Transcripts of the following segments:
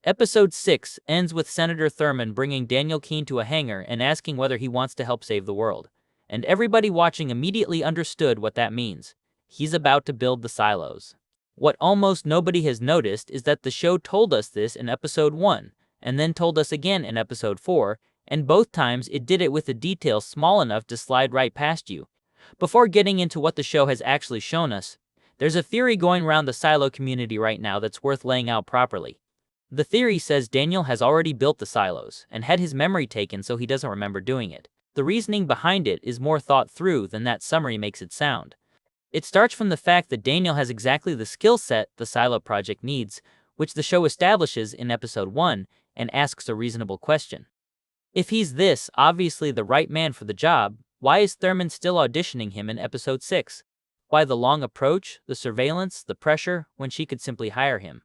Episode 6 ends with Senator Thurman bringing Daniel Keane to a hangar and asking whether he wants to help save the world. And everybody watching immediately understood what that means. He's about to build the silos. What almost nobody has noticed is that the show told us this in episode 1, and then told us again in episode 4, and both times it did it with a detail small enough to slide right past you. Before getting into what the show has actually shown us, there's a theory going around the silo community right now that's worth laying out properly. The theory says Daniel has already built the silos, and had his memory taken so he doesn't remember doing it. The reasoning behind it is more thought through than that summary makes it sound. It starts from the fact that Daniel has exactly the skill set the silo project needs, which the show establishes in episode 1 and asks a reasonable question. If he's obviously the right man for the job, why is Thurman still auditioning him in episode 6? Why the long approach, the surveillance, the pressure, when she could simply hire him?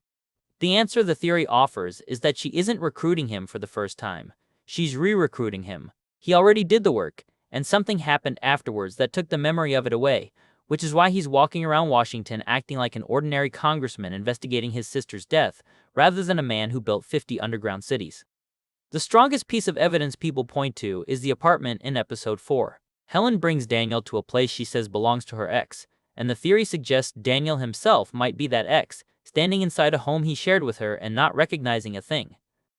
The answer the theory offers is that she isn't recruiting him for the first time. She's re-recruiting him. He already did the work, and something happened afterwards that took the memory of it away, which is why he's walking around Washington acting like an ordinary congressman investigating his sister's death, rather than a man who built 50 underground cities. The strongest piece of evidence people point to is the apartment in episode 4. Helen brings Daniel to a place she says belongs to her ex, and the theory suggests Daniel himself might be that ex, standing inside a home he shared with her and not recognizing a thing.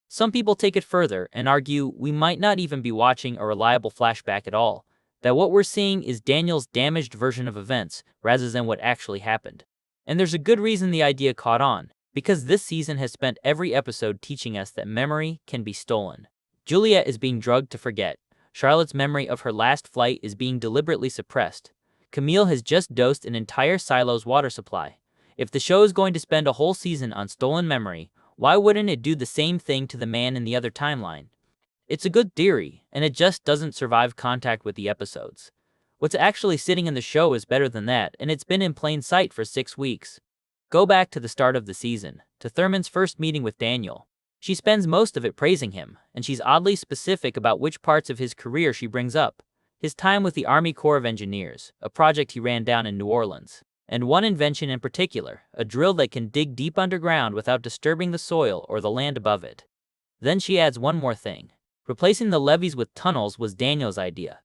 Some people take it further and argue we might not even be watching a reliable flashback at all, that what we're seeing is Daniel's damaged version of events rather than what actually happened. And there's a good reason the idea caught on, because this season has spent every episode teaching us that memory can be stolen. Juliet is being drugged to forget. Charlotte's memory of her last flight is being deliberately suppressed. Camille has just dosed an entire silo's water supply. If the show is going to spend a whole season on stolen memory, why wouldn't it do the same thing to the man in the other timeline? It's a good theory, and it just doesn't survive contact with the episodes. What's actually sitting in the show is better than that, and it's been in plain sight for 6 weeks. Go back to the start of the season, to Thurman's first meeting with Daniel. She spends most of it praising him, and she's oddly specific about which parts of his career she brings up. His time with the Army Corps of Engineers, a project he ran down in New Orleans. And one invention in particular, a drill that can dig deep underground without disturbing the soil or the land above it. Then she adds one more thing. Replacing the levees with tunnels was Daniel's idea.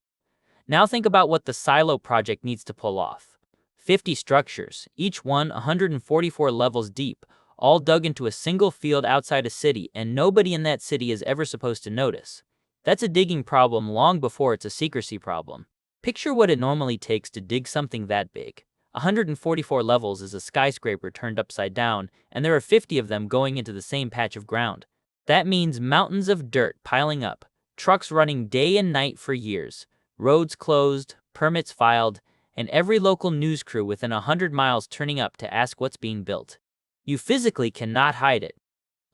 Now think about what the silo project needs to pull off. 50 structures, each one 144 levels deep, all dug into a single field outside a city, and nobody in that city is ever supposed to notice. That's a digging problem long before it's a secrecy problem. Picture what it normally takes to dig something that big. 144 levels is a skyscraper turned upside down, and there are 50 of them going into the same patch of ground. That means mountains of dirt piling up, trucks running day and night for years, roads closed, permits filed, and every local news crew within 100 miles turning up to ask what's being built. You physically cannot hide it.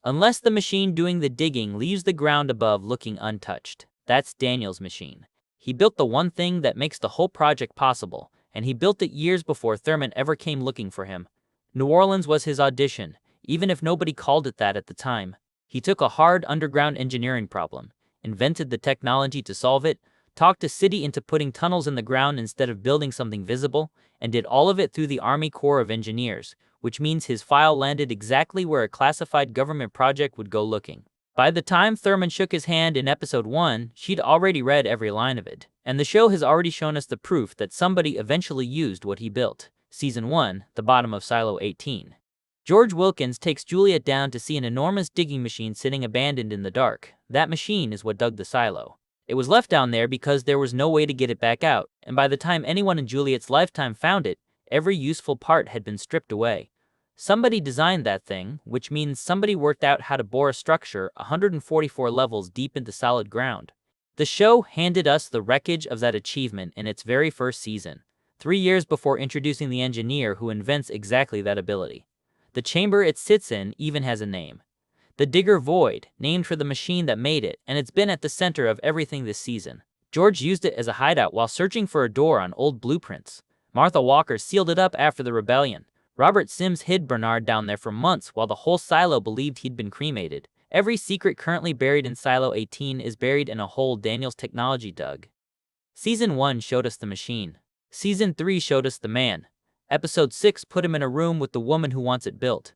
Unless the machine doing the digging leaves the ground above looking untouched. That's Daniel's machine. He built the one thing that makes the whole project possible, and he built it years before Thurman ever came looking for him. New Orleans was his audition, even if nobody called it that at the time. He took a hard underground engineering problem, invented the technology to solve it, talked a city into putting tunnels in the ground instead of building something visible, and did all of it through the Army Corps of Engineers, which means his file landed exactly where a classified government project would go looking. By the time Thurman shook his hand in episode 1, she'd already read every line of it, and the show has already shown us the proof that somebody eventually used what he built. Season 1, the bottom of Silo 18. George Wilkins takes Juliet down to see an enormous digging machine sitting abandoned in the dark. That machine is what dug the silo. It was left down there because there was no way to get it back out, and by the time anyone in Juliet's lifetime found it, every useful part had been stripped away. Somebody designed that thing, which means somebody worked out how to bore a structure 144 levels deep into solid ground. The show handed us the wreckage of that achievement in its very first season, 3 years before introducing the engineer who invents exactly that ability. The chamber it sits in even has a name. The Digger Void, named for the machine that made it, and it's been at the center of everything this season. George used it as a hideout while searching for a door on old blueprints. Martha Walker sealed it up after the rebellion. Robert Sims hid Bernard down there for months while the whole silo believed he'd been cremated. Every secret currently buried in Silo 18 is buried in a hole Daniel's technology dug. Season 1 showed us the machine. Season 3 showed us the man. Episode 6 put him in a room with the woman who wants it built.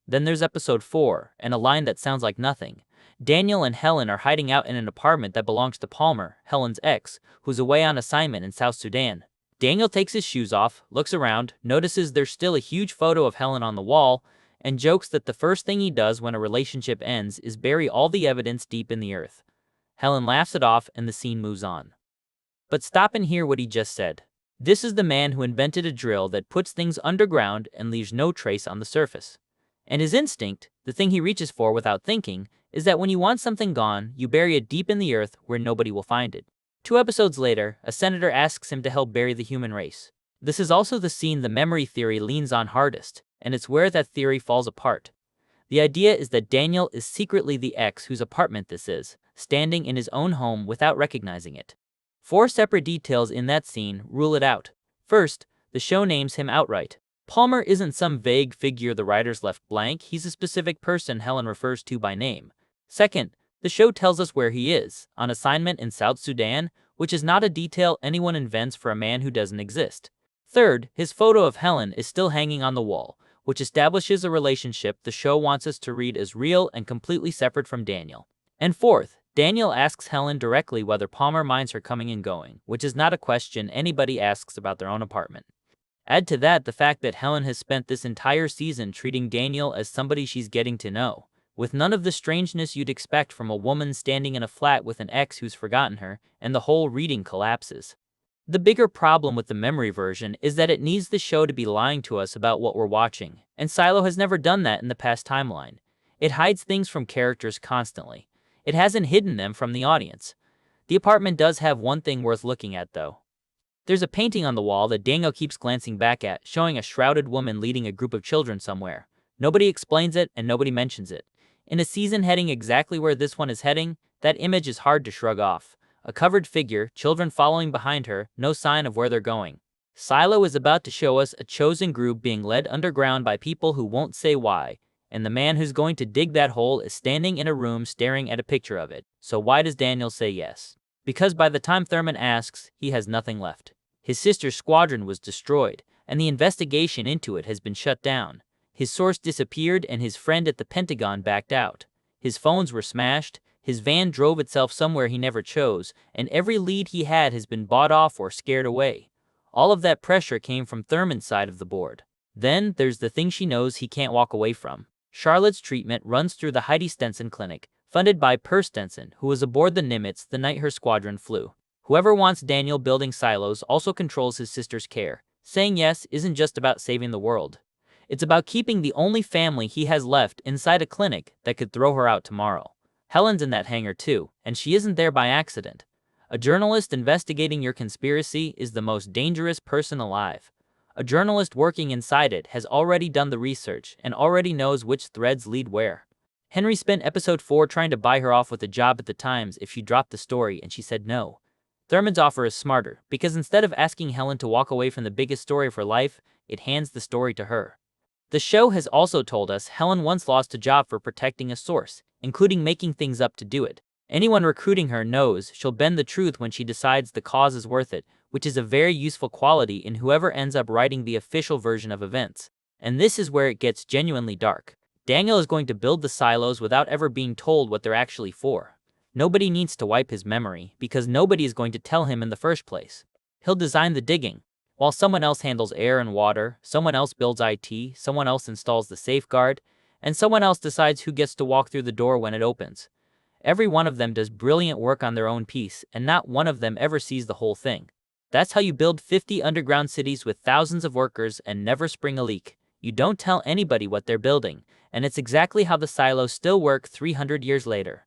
Then there's episode 4, and a line that sounds like nothing. Daniel and Helen are hiding out in an apartment that belongs to Palmer, Helen's ex, who's away on assignment in South Sudan. Daniel takes his shoes off, looks around, notices there's still a huge photo of Helen on the wall, and jokes that the first thing he does when a relationship ends is bury all the evidence deep in the earth. Helen laughs it off and the scene moves on. But stop and hear what he just said. This is the man who invented a drill that puts things underground and leaves no trace on the surface. And his instinct, the thing he reaches for without thinking, is that when you want something gone, you bury it deep in the earth where nobody will find it. 2 episodes later, a senator asks him to help bury the human race. This is also the scene the memory theory leans on hardest, and it's where that theory falls apart. The idea is that Daniel is secretly the ex whose apartment this is, standing in his own home without recognizing it. 4 separate details in that scene rule it out. First, the show names him outright. Palmer isn't some vague figure the writers left blank, he's a specific person Helen refers to by name. Second, the show tells us where he is, on assignment in South Sudan, which is not a detail anyone invents for a man who doesn't exist. Third, his photo of Helen is still hanging on the wall, which establishes a relationship the show wants us to read as real and completely separate from Daniel. And fourth, Daniel asks Helen directly whether Palmer minds her coming and going, which is not a question anybody asks about their own apartment. Add to that the fact that Helen has spent this entire season treating Daniel as somebody she's getting to know, with none of the strangeness you'd expect from a woman standing in a flat with an ex who's forgotten her, and the whole reading collapses. The bigger problem with the memory version is that it needs the show to be lying to us about what we're watching, and Silo has never done that in the past timeline. It hides things from characters constantly. It hasn't hidden them from the audience. The apartment does have one thing worth looking at, though. There's a painting on the wall that Daniel keeps glancing back at, showing a shrouded woman leading a group of children somewhere. Nobody explains it, and nobody mentions it. In a season heading exactly where this one is heading, that image is hard to shrug off. A covered figure, children following behind her, no sign of where they're going. Silo is about to show us a chosen group being led underground by people who won't say why, and the man who's going to dig that hole is standing in a room staring at a picture of it. So why does Daniel say yes? Because by the time Thurman asks, he has nothing left. His sister's squadron was destroyed, and the investigation into it has been shut down. His source disappeared and his friend at the Pentagon backed out. His phones were smashed, his van drove itself somewhere he never chose, and every lead he had has been bought off or scared away. All of that pressure came from Thurman's side of the board. Then there's the thing she knows he can't walk away from. Charlotte's treatment runs through the Heidi Stenson Clinic, funded by Per Stenson, who was aboard the Nimitz the night her squadron flew. Whoever wants Daniel building silos also controls his sister's care. Saying yes isn't just about saving the world. It's about keeping the only family he has left inside a clinic that could throw her out tomorrow. Helen's in that hangar too, and she isn't there by accident. A journalist investigating your conspiracy is the most dangerous person alive. A journalist working inside it has already done the research and already knows which threads lead where. Henry spent episode 4 trying to buy her off with a job at the Times if she dropped the story, and she said no. Thurman's offer is smarter, because instead of asking Helen to walk away from the biggest story of her life, it hands the story to her. The show has also told us Helen once lost a job for protecting a source, including making things up to do it. Anyone recruiting her knows she'll bend the truth when she decides the cause is worth it, which is a very useful quality in whoever ends up writing the official version of events. And this is where it gets genuinely dark. Daniel is going to build the silos without ever being told what they're actually for. Nobody needs to wipe his memory, because nobody is going to tell him in the first place. He'll design the digging, while someone else handles air and water, someone else builds IT, someone else installs the safeguard, and someone else decides who gets to walk through the door when it opens. Every one of them does brilliant work on their own piece, and not one of them ever sees the whole thing. That's how you build 50 underground cities with thousands of workers and never spring a leak. You don't tell anybody what they're building, and it's exactly how the silos still work 300 years later.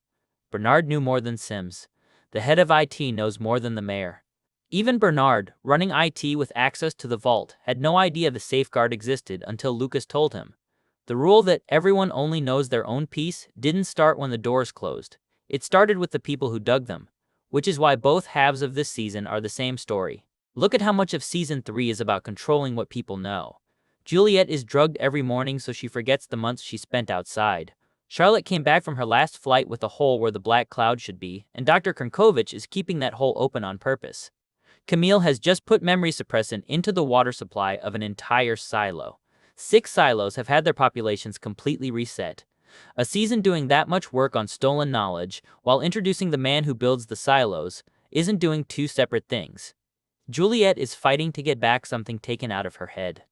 Bernard knew more than Sims. The head of IT knows more than the mayor. Even Bernard, running IT with access to the vault, had no idea the safeguard existed until Lucas told him. The rule that everyone only knows their own piece didn't start when the doors closed. It started with the people who dug them, which is why both halves of this season are the same story. Look at how much of season 3 is about controlling what people know. Juliet is drugged every morning so she forgets the months she spent outside. Charlotte came back from her last flight with a hole where the black cloud should be, and Dr. Kronkovich is keeping that hole open on purpose. Camille has just put memory suppressant into the water supply of an entire silo. 6 silos have had their populations completely reset. A season doing that much work on stolen knowledge, while introducing the man who builds the silos, isn't doing two separate things. Juliet is fighting to get back something taken out of her head.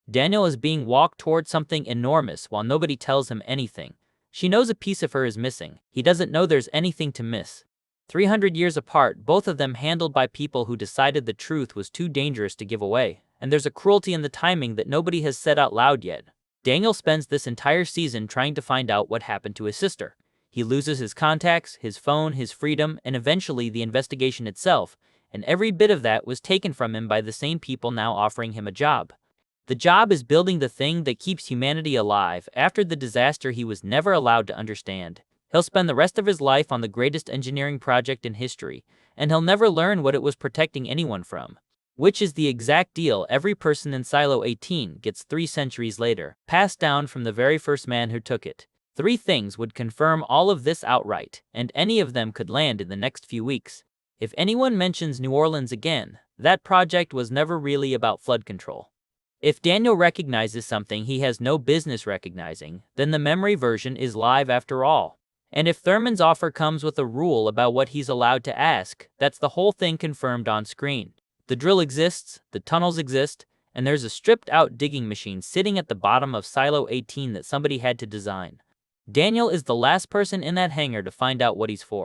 Daniel is being walked toward something enormous while nobody tells him anything. She knows a piece of her is missing. He doesn't know there's anything to miss. 300 years apart, both of them handled by people who decided the truth was too dangerous to give away. And there's a cruelty in the timing that nobody has said out loud yet. Daniel spends this entire season trying to find out what happened to his sister. He loses his contacts, his phone, his freedom, and eventually the investigation itself, and every bit of that was taken from him by the same people now offering him a job. The job is building the thing that keeps humanity alive after the disaster he was never allowed to understand. He'll spend the rest of his life on the greatest engineering project in history, and he'll never learn what it was protecting anyone from. Which is the exact deal every person in Silo 18 gets 3 centuries later, passed down from the very first man who took it. 3 things would confirm all of this outright, and any of them could land in the next few weeks. If anyone mentions New Orleans again, that project was never really about flood control. If Daniel recognizes something he has no business recognizing, then the memory version is live after all. And if Thurman's offer comes with a rule about what he's allowed to ask, that's the whole thing confirmed on screen. The drill exists, the tunnels exist, and there's a stripped-out digging machine sitting at the bottom of Silo 18 that somebody had to design. Daniel is the last person in that hangar to find out what he's for.